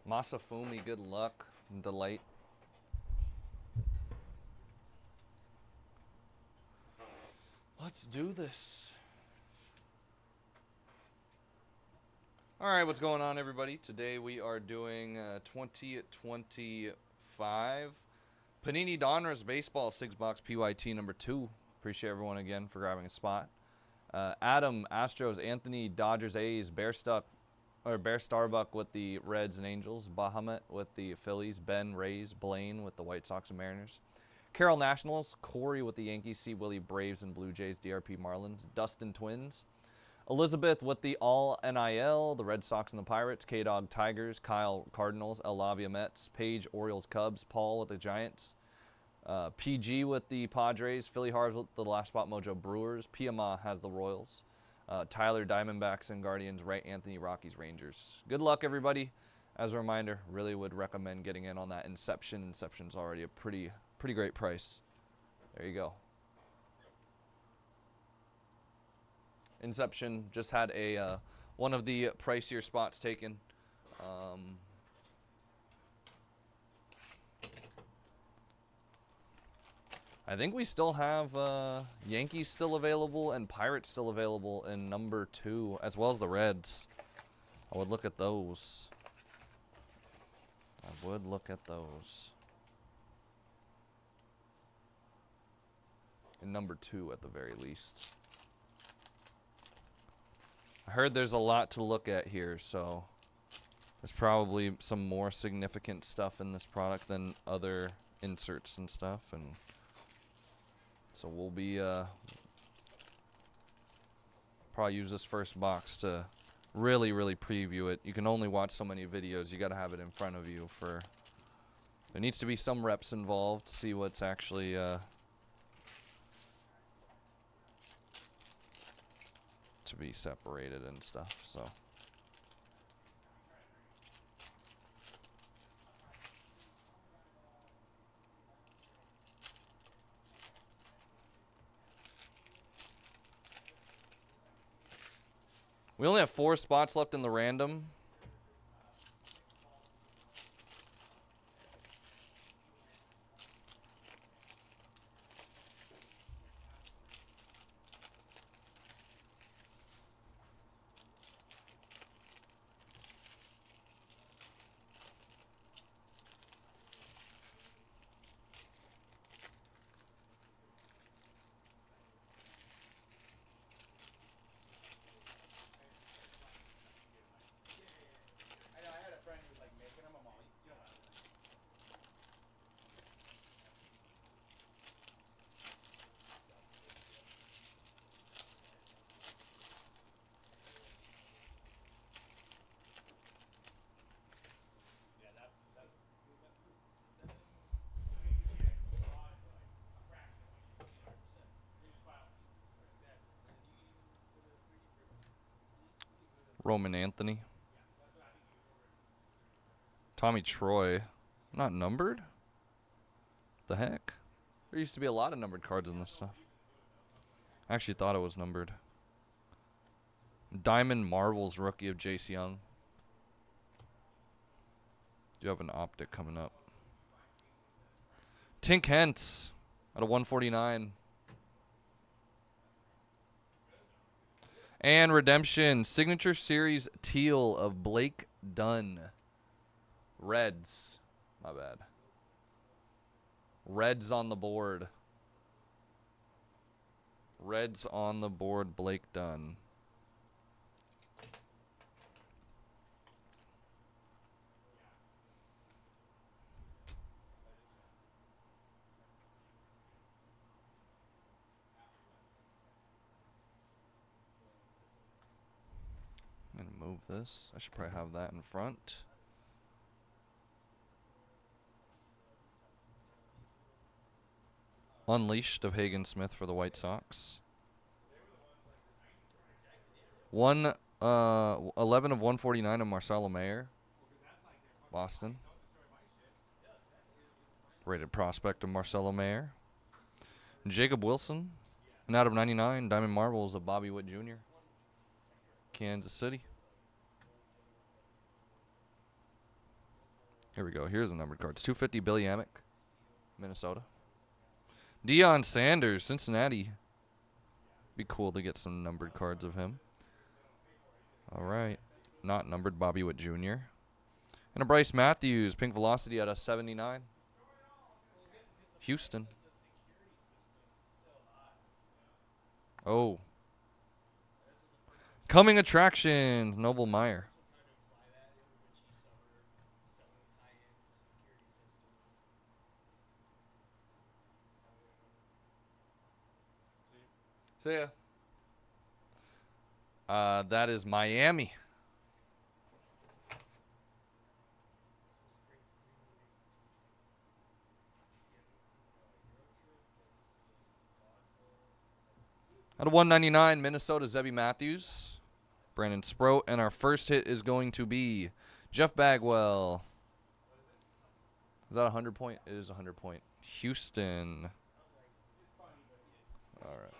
Masafumi, good luck and delight. Let's do this. All right, what's going on, everybody? Today we are doing 2025 Panini Donruss Baseball 6-box PYT number 2. Appreciate everyone again for grabbing a spot. Adam, Astros, Anthony, Dodgers, A's, Bear Starbuck with the Reds and Angels, Bahamut with the Phillies, Ben, Rays, Blaine with the White Sox and Mariners, Carroll Nationals, Corey with the Yankees, C. Willie, Braves and Blue Jays, DRP Marlins, Dustin Twins, Elizabeth with the All NIL, the Red Sox and the Pirates, K-Dog Tigers, Kyle Cardinals, El Lavia Mets, Paige Orioles Cubs, Paul with the Giants, PG with the Padres, Philly Harves with the Last Spot Mojo Brewers, PMA has the Royals, Tyler Diamondbacks and Guardians, Wright Anthony Rockies Rangers. Good luck, everybody. As a reminder, really would recommend getting in on that Inception. Inception's already a pretty great price. There you go. Inception just had a one of the pricier spots taken. I think we still have Yankees still available and Pirates still available in number 2, as well as the Reds. I would look at those. In number 2 at the very least. I heard there's a lot to look at here, so there's probably some more significant stuff in this product than other inserts and stuff, and so we'll be probably use this first box to really preview it. You can only watch so many videos. You got to have it in front of you. There needs to be some reps involved to see what's actually to be separated and stuff. So we only have 4 spots left in the random. Roman Anthony. Tommy Troy. Not numbered? The heck? There used to be a lot of numbered cards in this stuff. I actually thought it was numbered. Diamond Marvels rookie of Jace Young. Do have an optic coming up. Tink Hentz out of 149. And redemption, Signature Series Teal of Blake Dunn. Reds. My bad. Reds on the board. Reds on the board, Blake Dunn. I'm going to move this. I should probably have that in front. Unleashed of Hagen Smith for the White Sox. 11 of 149 of Marcelo Mayer. Boston. Rated prospect of Marcelo Mayer. Jacob Wilson. And out of 99, Diamond Marvels of Bobby Witt Jr. Kansas City. Here we go. Here's the numbered cards. 250 Billy Amick, Minnesota. Deion Sanders, Cincinnati. Be cool to get some numbered cards of him. All right. Not numbered, Bobby Witt Jr. And a Bryce Matthews, pink velocity at a 79. Houston. Oh. Coming attractions, Noble Meyer. See ya. That is Miami. Out of 199, Minnesota, Zebby Matthews, Brandon Sproat, and our first hit is going to be Jeff Bagwell. Is that a 100 point? It is a 100 point. Houston. All right.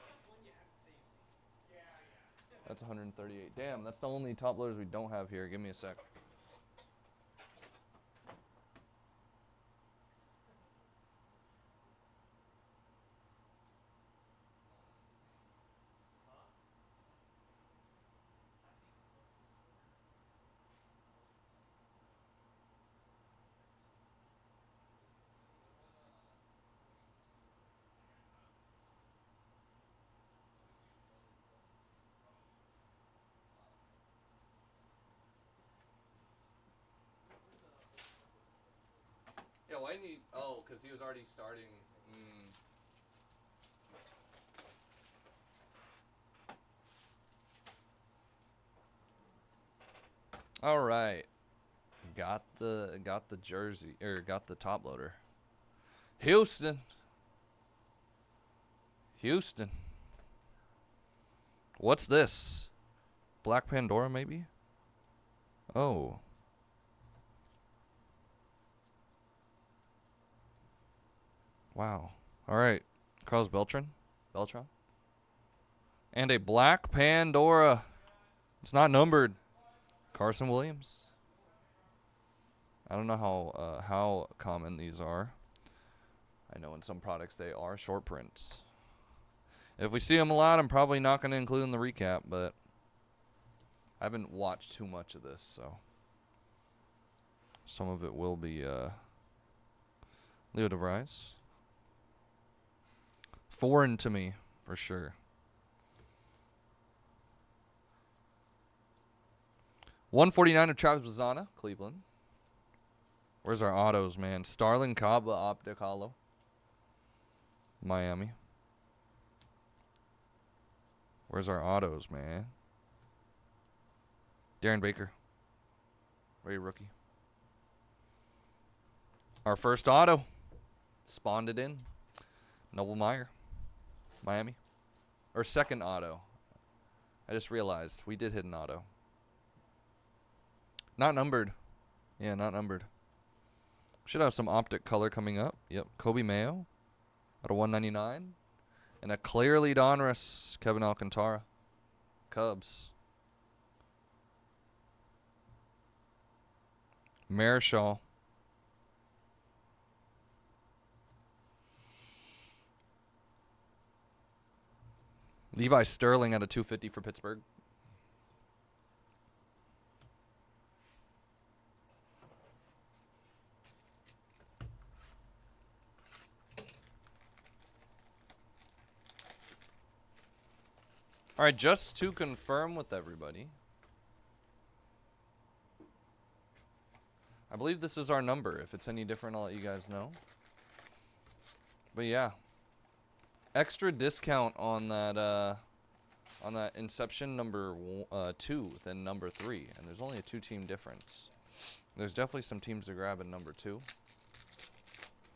That's 138. Damn, that's the only top loaders we don't have here. Give me a sec. Yeah, why need? Oh, because he was already starting. All right, got the jersey or got the top loader. Houston. What's this? Black Pandora, maybe? Oh. Wow. All right. Carlos Beltran. And a Black Pandora. It's not numbered. Carson Williams. I don't know how common these are. I know in some products they are short prints. If we see them a lot, I'm probably not going to include in the recap, but I haven't watched too much of this, so some of it will be Leo DeVries. Foreign to me, for sure. 149 of Travis Bazzana, Cleveland. Where's our autos, man? Starlin Caba, Optic Hollow. Miami. Where's our autos, man? Darren Baker. Ray rookie. Our first auto. Spawned it in. Noble Meyer. Miami. Or second auto. I just realized we did hit an auto. Not numbered. Yeah, not numbered. Should have some optic color coming up. Yep. Kobe Mayo. Out of 199. And a clearly Donruss, Kevin Alcantara. Cubs. Marichal. Levi Sterling at a 250 for Pittsburgh. All right, just to confirm with everybody, I believe this is our number. If it's any different, I'll let you guys know. But yeah, extra discount on that Inception number 2 than number 3, and there's only a 2-team difference. There's definitely some teams to grab in number 2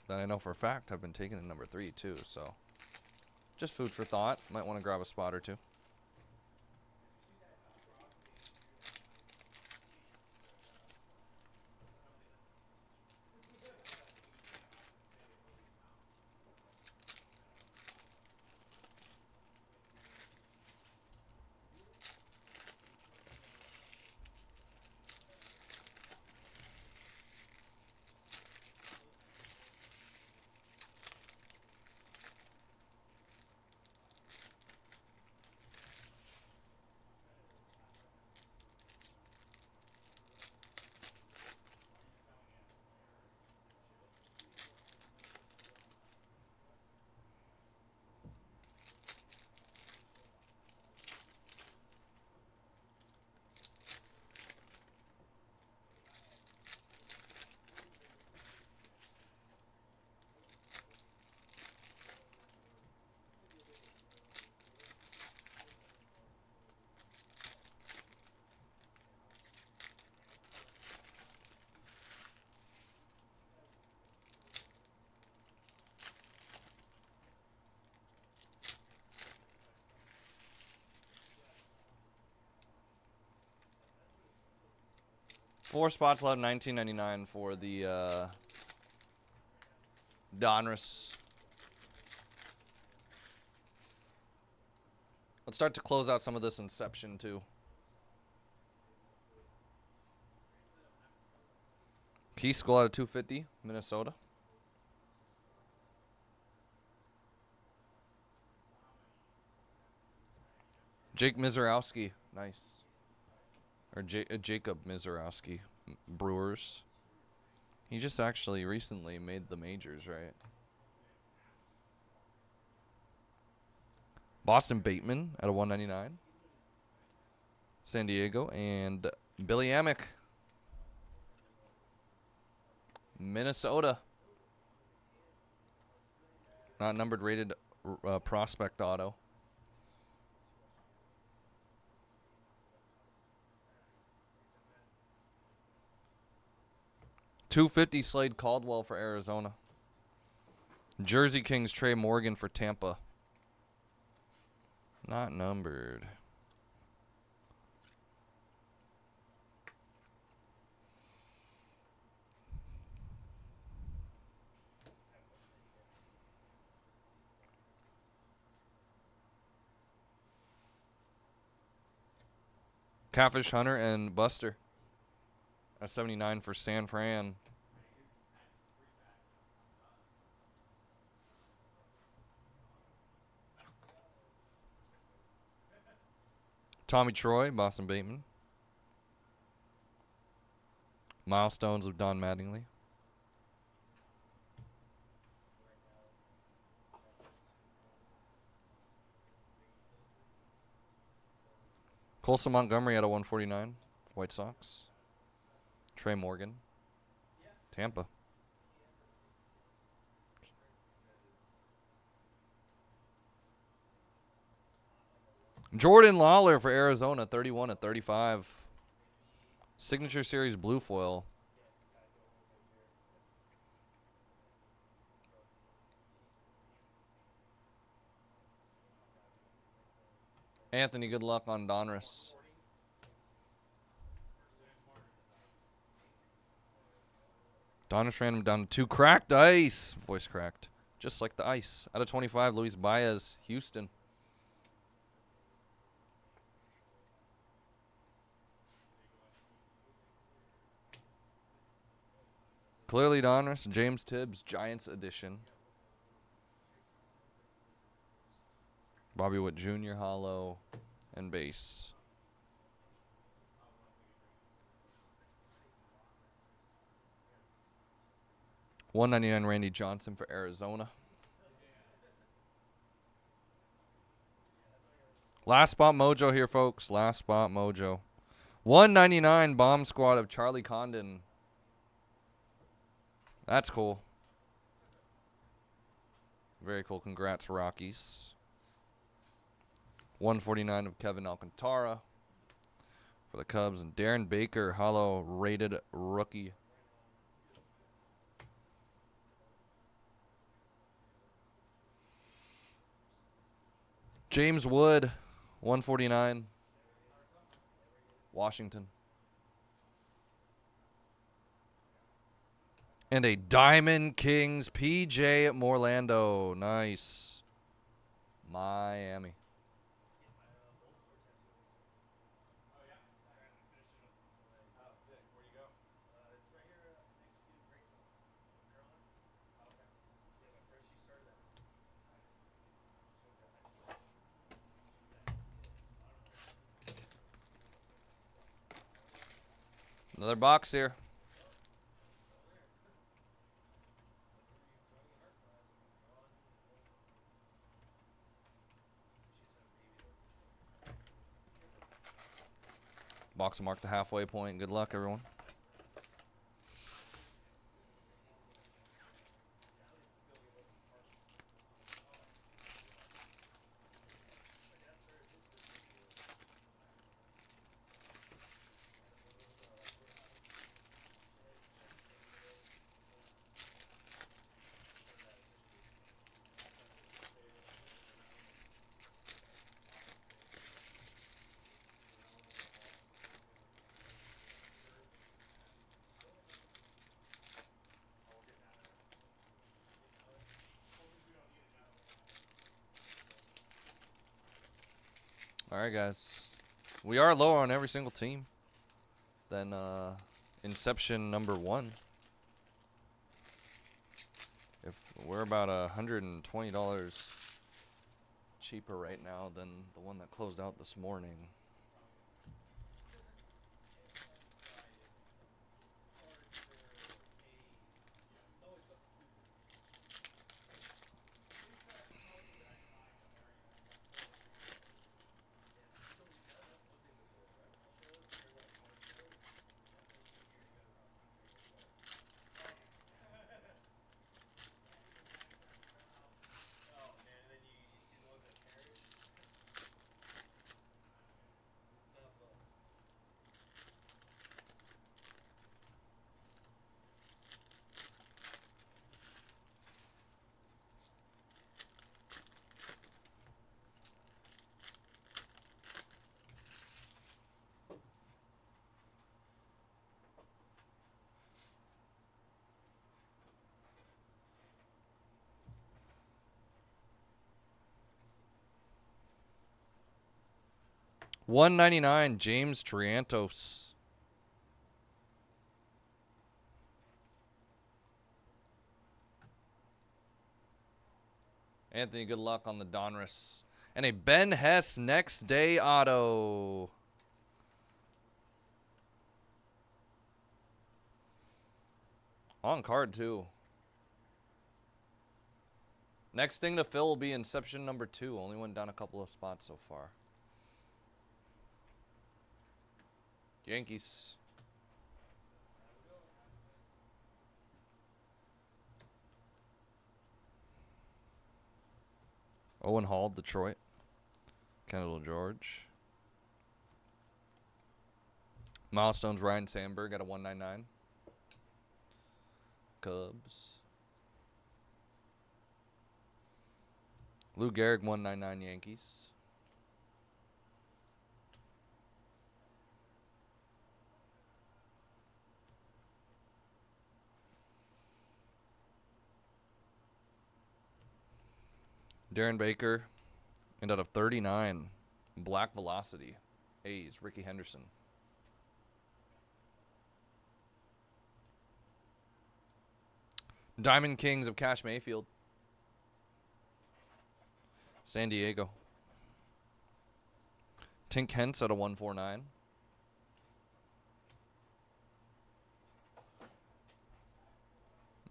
that I know for a fact have been taken in number 3 too. So just food for thought. Might want to grab a spot or two. 4 spots left, $19.99 for the Donruss. Let's start to close out some of this Inception, too. Key School out of 250, Minnesota. Jake Mizorowski, nice. Or Jacob Mizorowski, Brewers. He just actually recently made the majors, right? Boston Bateman at a 199. San Diego. And Billy Amick, Minnesota. Not numbered, rated prospect auto. .250 Slade Caldwell for Arizona. Jersey Kings Trey Morgan for Tampa. Not numbered. Catfish Hunter and Buster. A 79 for San Fran. Tommy Troy, Boston Bateman. Milestones of Don Mattingly. Colson Montgomery at a 149. White Sox. Trey Morgan. Tampa. Jordan Lawler for Arizona, 31/35. Signature Series blue foil. Anthony, good luck on Donruss. Donruss ran him down to 2. Cracked ice. Voice cracked. Just like the ice. Out of 25, Luis Baez, Houston. Clearly Donruss. James Tibbs, Giants edition. Bobby Witt Jr., hollow, and base. $199 Randy Johnson for Arizona. Last spot mojo here, folks. Last spot mojo. $199 bomb squad of Charlie Condon. That's cool. Very cool. Congrats, Rockies. $149 of Kevin Alcantara for the Cubs. And Darren Baker, hollow rated rookie. James Wood, $149. Washington. And a Diamond Kings PJ Morlando. Nice. Miami. Another box here. Box will mark the halfway point. Good luck, everyone. All right, guys. We are lower on every single team than Inception number 1. If we're about $120 cheaper right now than the one that closed out this morning. $199, James Triantos. Anthony, good luck on the Donruss. And a Ben Hess next day auto. On card, too. Next thing to fill will be Inception number 2. Only went down a couple of spots so far. Yankees. Owen Hall, Detroit. Kendall George. Milestones, Ryan Sandberg at a 199. Cubs. Lou Gehrig, 199 Yankees. Darren Baker. And out of 39, Black Velocity. A's, Ricky Henderson. Diamond Kings of Cash Mayfield. San Diego. Tink Hence out of 149.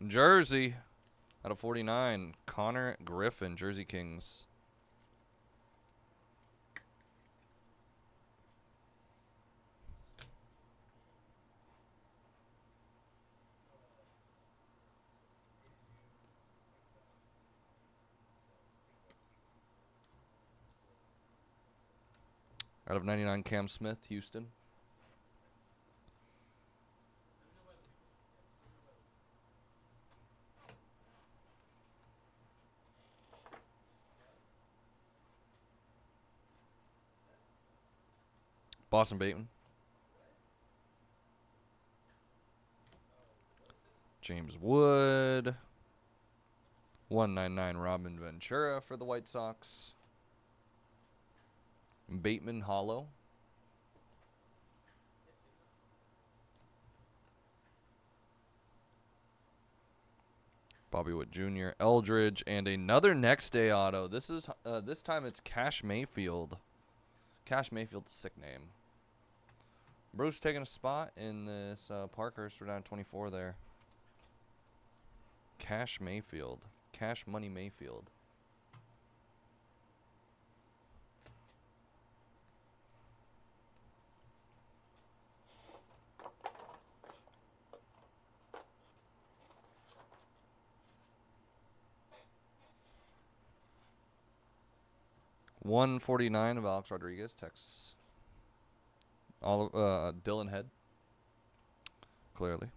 Jersey out of 49. Connor Griffin, Jersey Kings. Out of 99, Cam Smith, Houston. Boston Bateman. James Wood. 199, Robin Ventura for the White Sox. Bateman Hollow. Bobby Witt Jr., Eldridge, and another next day auto. This time it's Cash Mayfield. Cash Mayfield's a sick name. Bruce taking a spot in this Parkhurst. We're down 24 there. Cash Mayfield. Cash Money Mayfield. $149 of Alex Rodriguez, Texas. All of Dylan Head. Clearly.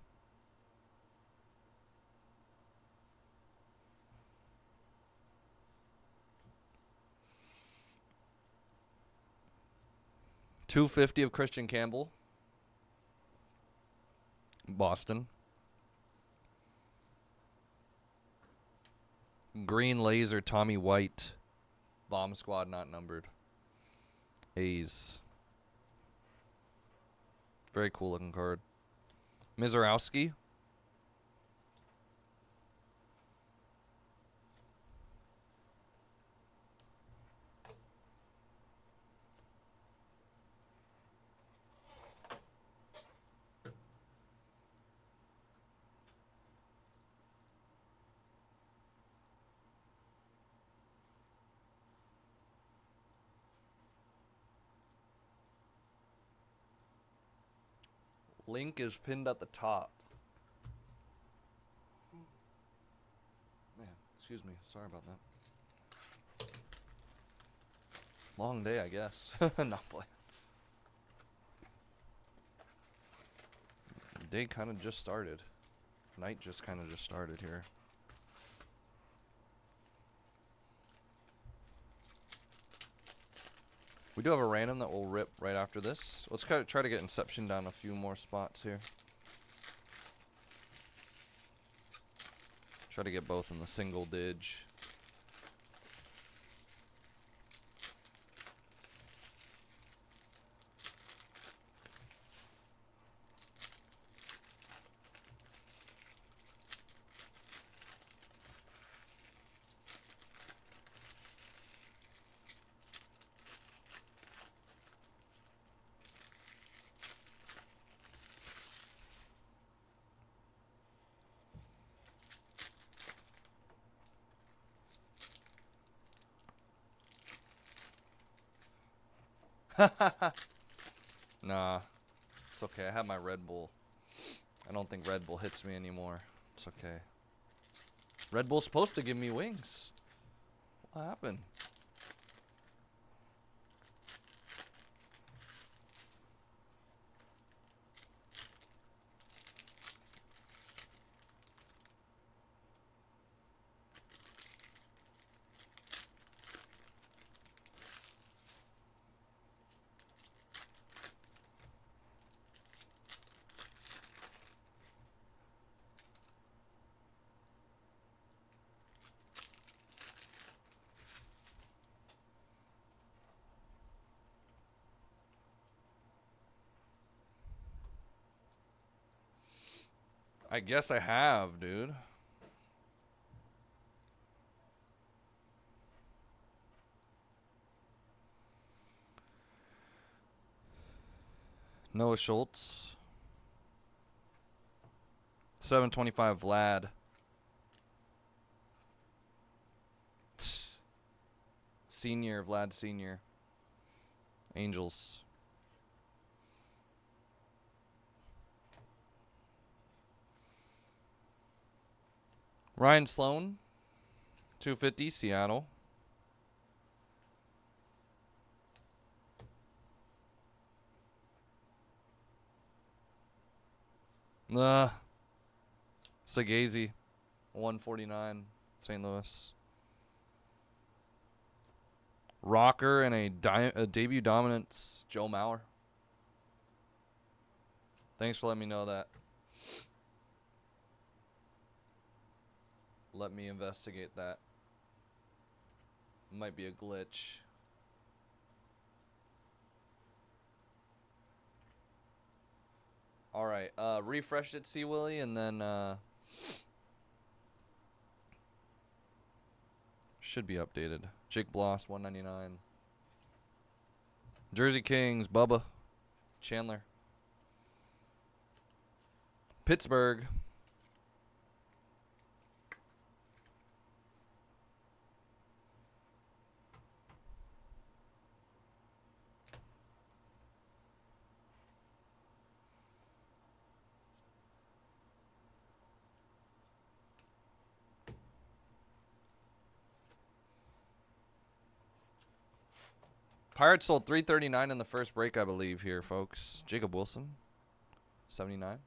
$250 of Christian Campbell. Boston. Green Laser, Tommy White. Bomb Squad not numbered. A's. Very cool looking card. Mizorowski. Link is pinned at the top. Man, excuse me. Sorry about that. Long day, I guess. Not playing. Day kind of just started. Night just kind of just started here. We do have a random that will rip right after this. Let's try to get Inception down a few more spots here. Try to get both in the single dig. Nah, it's okay. I have my Red Bull. I don't think Red Bull hits me anymore. It's okay. Red Bull's supposed to give me wings. What happened? I guess I have, dude. Noah Schultz. 725 Vlad. Senior, Vlad Senior. Angels. Ryan Sloan. 250 Seattle. Sagazy. 149 St. Louis. Rocker and a debut dominance, Joe Mauer. Thanks for letting me know that. Let me investigate that. Might be a glitch. All right, refresh it, C. Willie, and then should be updated. Jake Bloss, 199. Jersey Kings, Bubba, Chandler. Pittsburgh. Pirates sold 339 in the first break, I believe, here, folks. Jacob Wilson, 79. I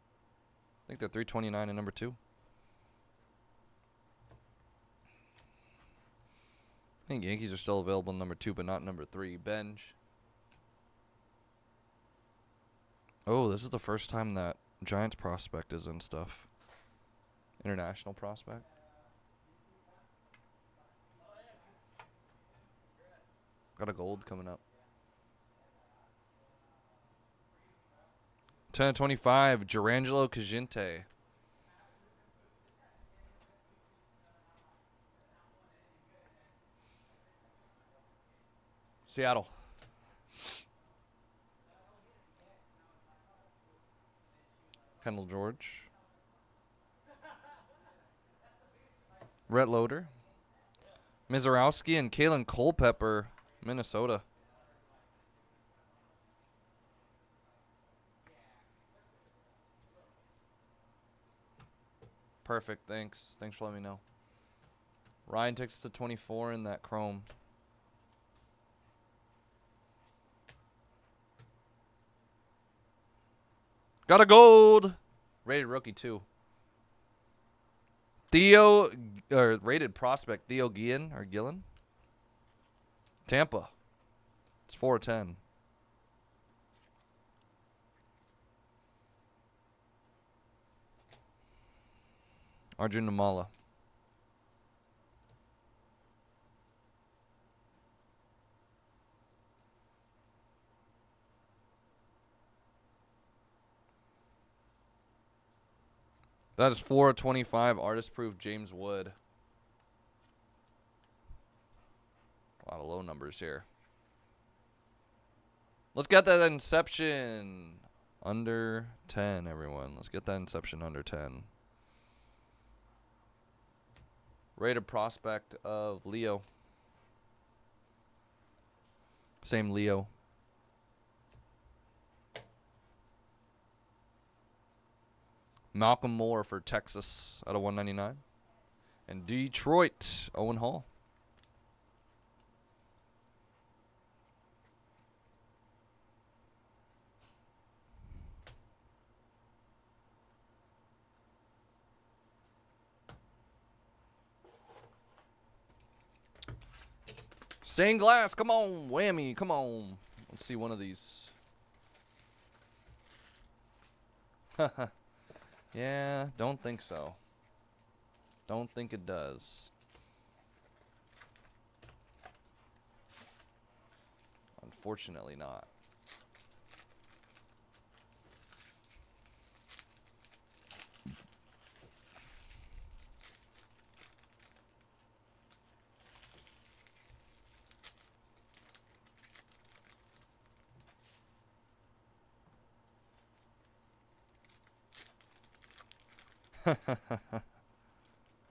think they're 329 in number 2. I think Yankees are still available in number 2, but not number 3. Benj. Oh, this is the first time that Giants prospect is in stuff. International prospect. Got a gold coming up. 10/25, Gerangelo Cagente. Seattle. Kendall George. Rhett Loader. Mizorowski and Kalen Culpepper, Minnesota. Perfect, thanks. Thanks for letting me know. Ryan takes us to 24 in that chrome. Got a gold. Rated rookie, too. Theo, or rated prospect, Theo Gillen. Tampa. It's 4/10. Arjun Namala. That is 4/25. Artist proof James Wood. A lot of low numbers here. Let's get that Inception under 10, everyone. Let's get that Inception under 10. Rated prospect of Leo. Same Leo. Malcolm Moore for Texas out of 199. And Detroit, Owen Hall. Stained glass, come on, whammy, come on. Let's see one of these. Yeah, don't think so. Don't think it does. Unfortunately not.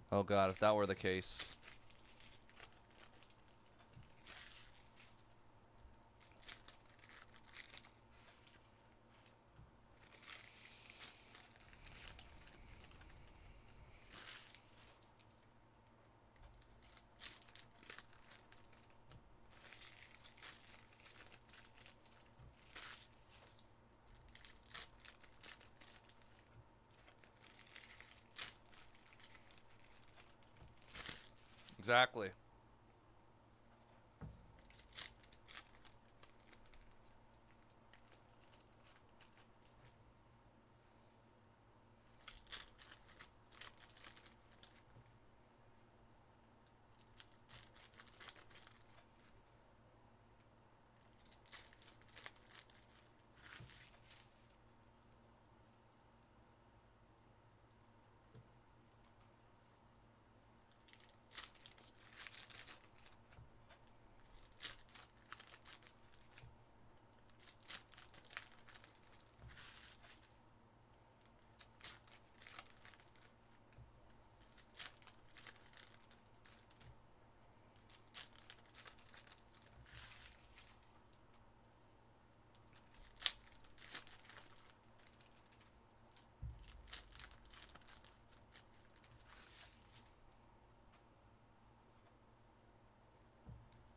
Oh God, if that were the case. Exactly.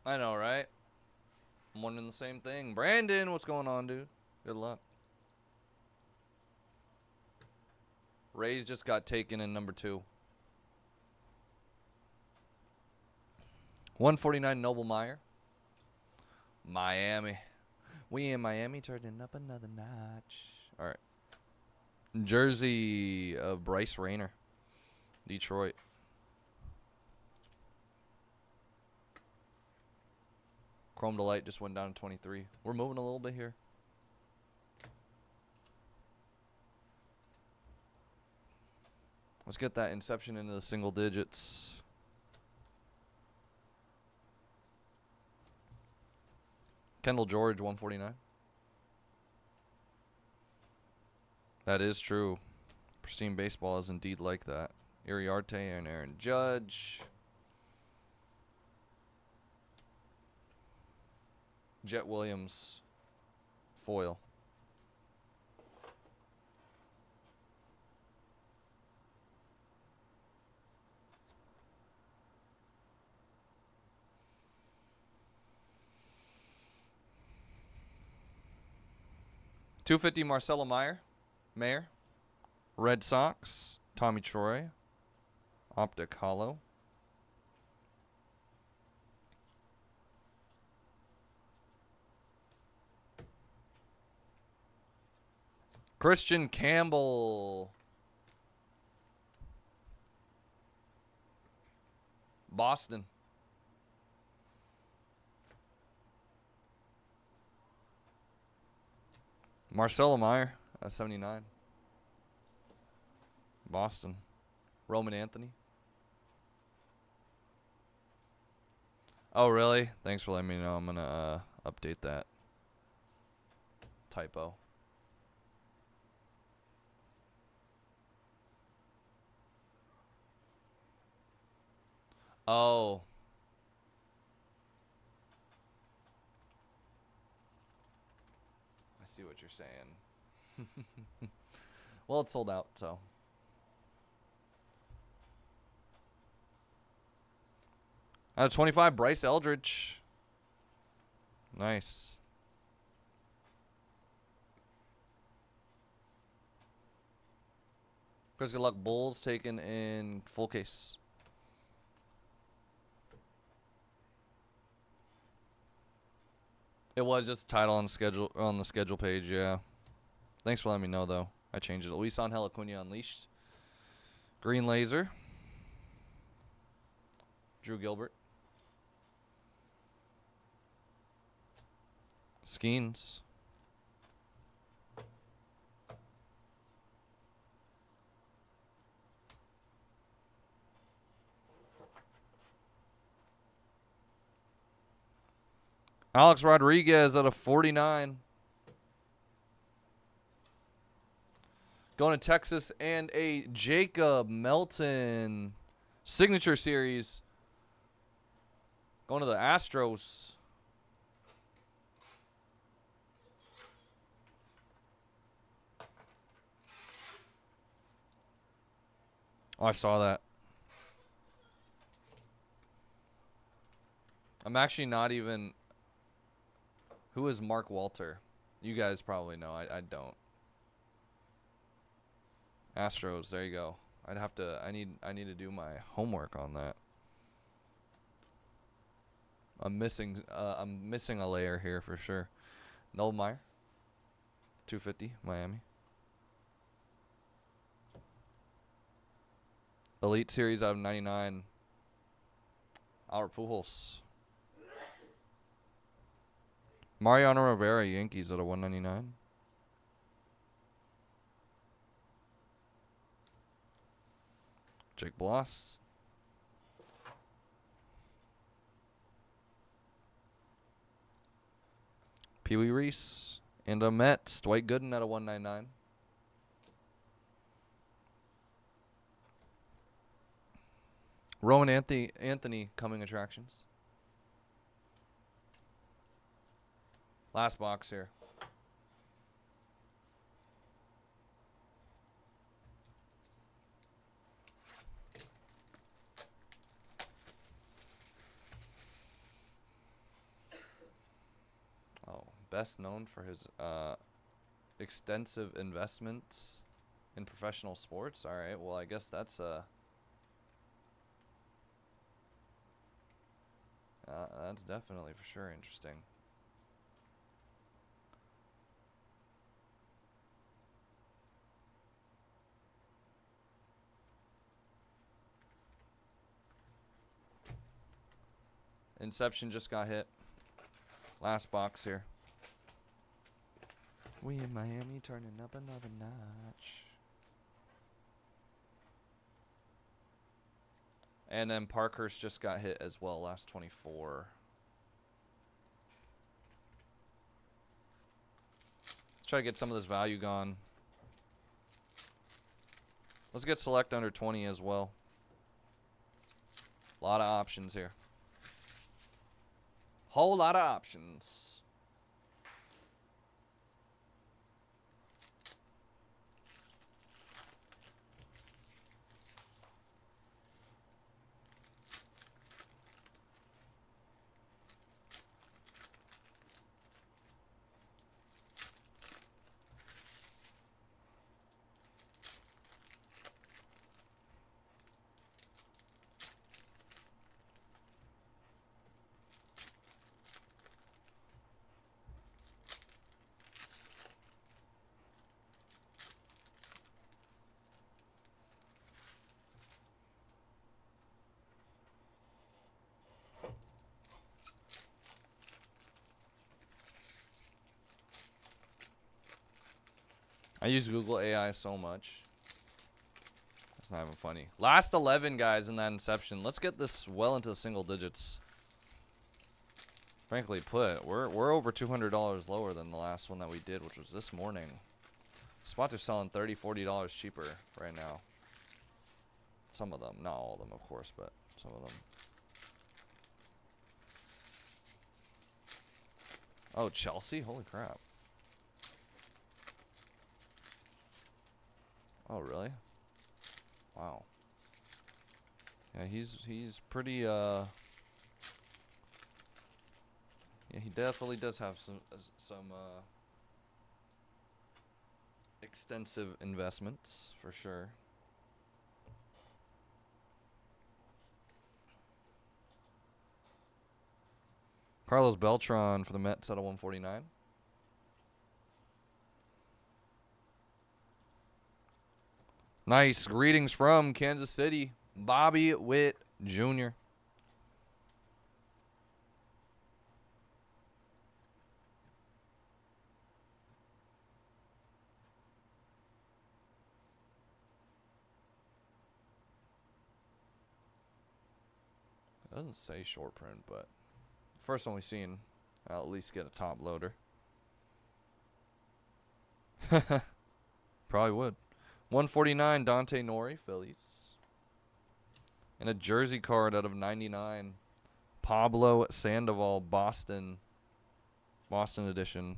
I know, right? I'm wondering the same thing. Brandon, what's going on, dude? Good luck. Rays just got taken in number 2. 149 Noble Meyer. Miami. We in Miami turning up another notch. All right. Jersey of Bryce Rayner. Detroit. Chrome to Light just went down to 23. We're moving a little bit here. Let's get that Inception into the single digits. Kendall George, 149. That is true. Pristine baseball is indeed like that. Iriarte and Aaron Judge. Jet Williams, foil. $250 Marcelo Mayer. Red Sox, Tommy Troy. Optic Hollow. Christian Campbell. Boston. Marcelo Meyer, 79. Boston. Roman Anthony. Oh, really? Thanks for letting me know. I'm going to update that typo. Oh. I see what you're saying. Well, it's sold out, so. Out of 25, Bryce Eldridge. Nice. Chris, good luck. Bulls taken in full case. It was just a title on the schedule page, yeah. Thanks for letting me know though. I changed it. Luis Angel Acuna Unleashed. Green Laser. Drew Gilbert. Skeens. Alex Rodriguez out of 49. Going to Texas and a Jacob Melton signature series. Going to the Astros. Oh, I saw that. I'm actually not even... Who is Mark Walter? You guys probably know. I don't. Astros, there you go. I need to do my homework on that. I'm missing a layer here for sure. Noel Meyer. 250, Miami. Elite Series out of 99. Albert Pujols. Mariano Rivera, Yankees out of 199. Jake Bloss. Pee Wee Reese. And a Mets, Dwight Gooden out of 199. Rowan Anthony coming attractions. Last box here. Oh, best known for his extensive investments in professional sports. All right, well, I guess that's that's definitely for sure interesting. Inception just got hit. Last box here. We in Miami turning up another notch. And then Parkhurst just got hit as well, last 24. Let's try to get some of this value gone. Let's get select under 20 as well. A lot of options here. Whole lot of options. I use Google AI so much. It's not even funny. Last 11 guys in that inception. Let's get this well into the single digits. Frankly put, we're over $200 lower than the last one that we did, which was this morning. Spots are selling $30, $40 cheaper right now. Some of them, not all of them, of course, but some of them. Oh, Chelsea? Holy crap. Oh, really? Wow. Yeah, he's pretty, yeah, he definitely does have some extensive investments, for sure. Carlos Beltran for the Mets at a 149. Nice. Greetings from Kansas City. Bobby Witt Jr. It doesn't say short print, but first one we've seen, I'll at least get a top loader. Probably would. 149, Dante Nori, Phillies. And a jersey card out of 99. Pablo Sandoval, Boston. Boston edition.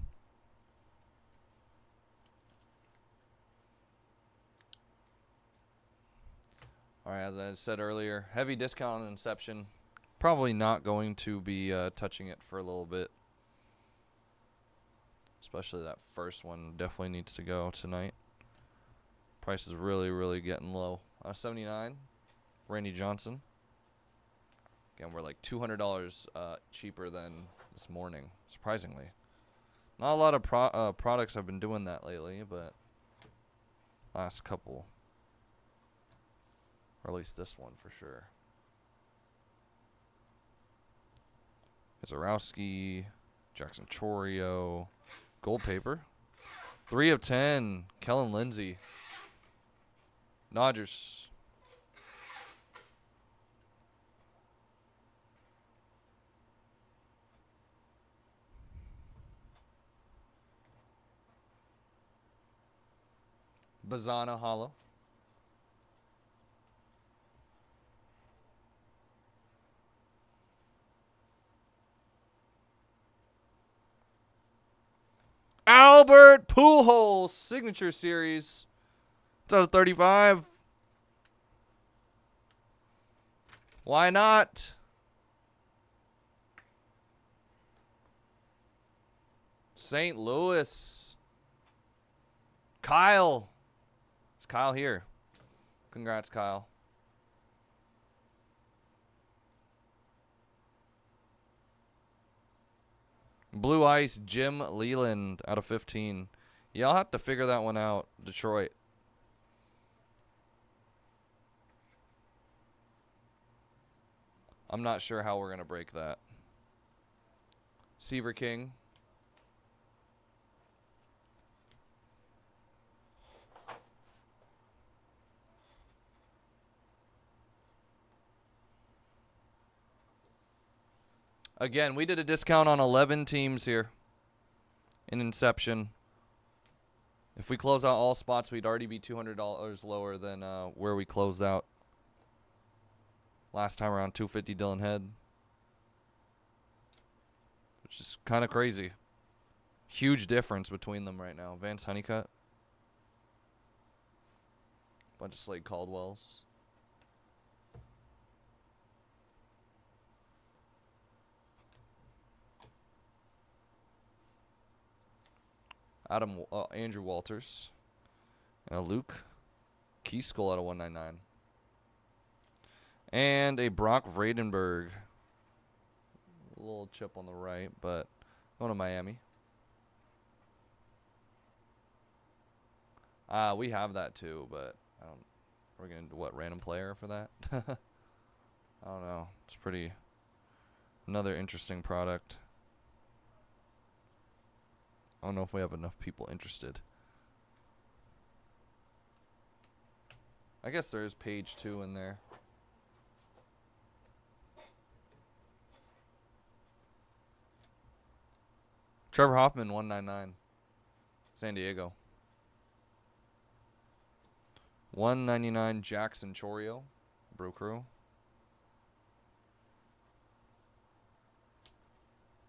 All right, as I said earlier, heavy discount on Inception. Probably not going to be touching it for a little bit. Especially that first one definitely needs to go tonight. Price is really, really getting low. 79, Randy Johnson. Again, we're like $200 cheaper than this morning, surprisingly. Not a lot of products have been doing that lately, but last couple. Or at least this one for sure. Zarowski, Jackson Chorio, gold paper. 3 of 10, Kellen Lindsay. Dodgers. Bazana Hollow. Albert Pujols signature series. It's out of 35. Why not? St. Louis. Kyle. Is Kyle here? Congrats, Kyle. Blue Ice, Jim Leland out of 15. Yeah, I'll have to figure that one out. Detroit. I'm not sure how we're going to break that. Seaver King. Again, we did a discount on 11 teams here in Inception. If we close out all spots, we'd already be $200 lower than where we closed out last time around. 250 Dylan Head, which is kind of crazy. Huge difference between them right now. Vance Honeycutt, bunch of Slade Caldwells. Andrew Walters, and a Luke Keyskull out of 199, and a Brock Vradenberg. A little chip on the right, but going to Miami. We have that too, but I don't. We're gonna do what, random player for that? I don't know. It's pretty. Another interesting product. I don't know if we have enough people interested. I guess there is page 2 in there. Trevor Hoffman, 199. San Diego. 199 Jackson Chorio, Brew Crew.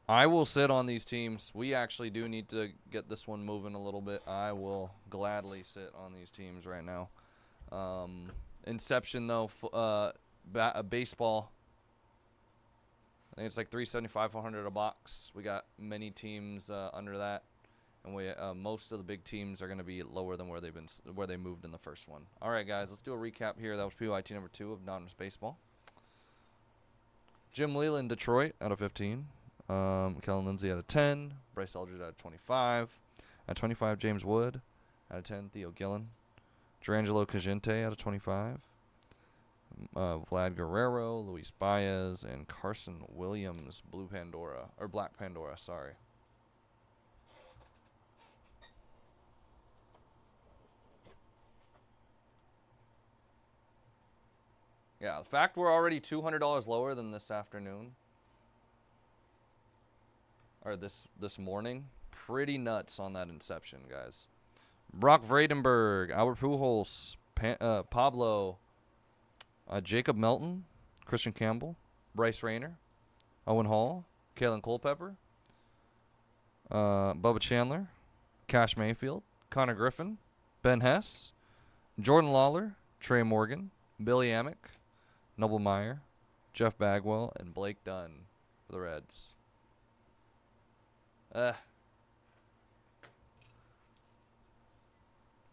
I will sit on these teams. We actually do need to get this one moving a little bit. I will gladly sit on these teams right now. Inception, though, baseball. I think it's like $375, $400 a box. We got many teams under that, and we most of the big teams are going to be lower than where they moved in the first one. All right, guys, let's do a recap here. That was PYT number 2 of Donruss Baseball. Jim Leland, Detroit, out of 15. Kellen Lindsay out of 10. Bryce Eldridge out of 25. At 25, James Wood. Out of 10, Theo Gillen. Durangelo Cagente out of 25. Vlad Guerrero, Luis Baez, and Carson Williams, Black Pandora, sorry. Yeah, the fact we're already $200 lower than this afternoon, or this morning, pretty nuts on that Inception, guys. Brock Vradenberg, Albert Pujols, Pablo, Jacob Melton, Christian Campbell, Bryce Rayner, Owen Hall, Kalen Culpepper, Bubba Chandler, Cash Mayfield, Connor Griffin, Ben Hess, Jordan Lawler, Trey Morgan, Billy Amick, Noble Meyer, Jeff Bagwell, and Blake Dunn for the Reds.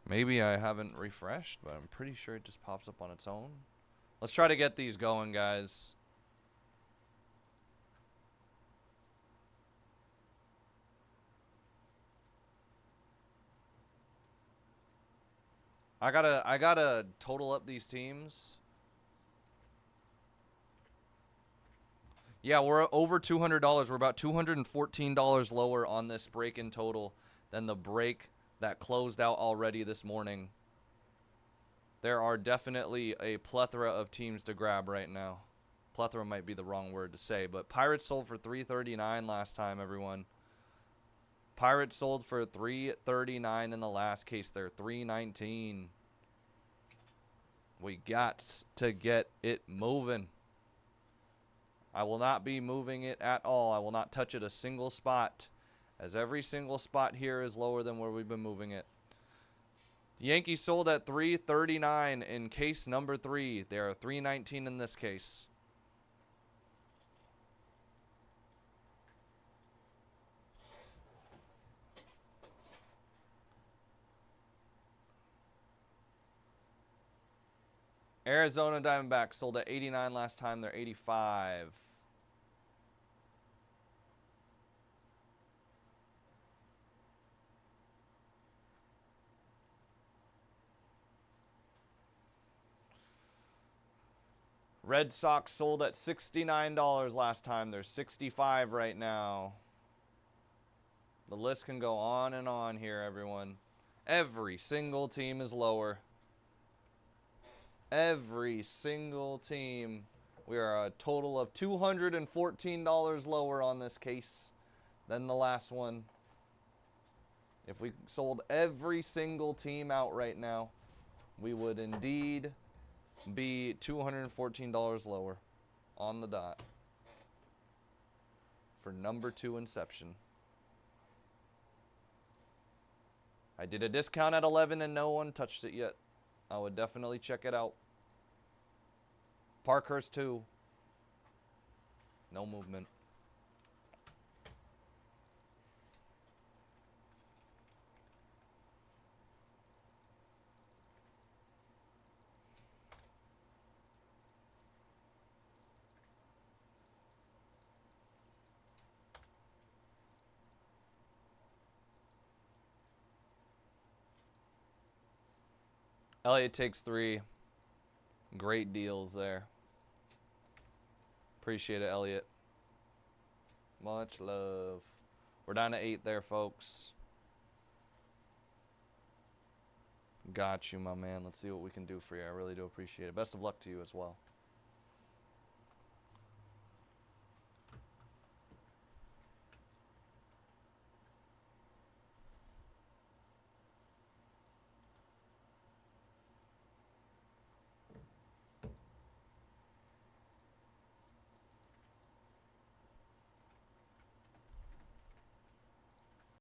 Maybe I haven't refreshed, but I'm pretty sure it just pops up on its own. Let's try to get these going, guys. I gotta total up these teams. Yeah, we're over $200. We're about $214 lower on this break in total than the break that closed out already this morning. There are definitely a plethora of teams to grab right now. Plethora might be the wrong word to say, but Pirates sold for $339 last time, everyone. Pirates sold for $339 in the last case. They're $319. We got to get it moving. I will not be moving it at all. I will not touch it a single spot, as every single spot here is lower than where we've been moving it. The Yankees sold at $339 in case number 3. They are $319 in this case. Arizona Diamondbacks sold at $89 last time. They're $85. Red Sox sold at $69 last time. They're $65 right now. The list can go on and on here, everyone. Every single team is lower. Every single team We are a total of $214 lower on this case than the last one. If we sold every single team out right now, we would indeed be $214 lower on the dot for number 2 Inception. I did a discount at 11 and no one touched it yet. I would definitely check it out. Parkhurst 2. No movement. Elliott takes 3. Great deals there. Appreciate it, Elliott. Much love. We're down to 8 there, folks. Got you, my man. Let's see what we can do for you. I really do appreciate it. Best of luck to you as well.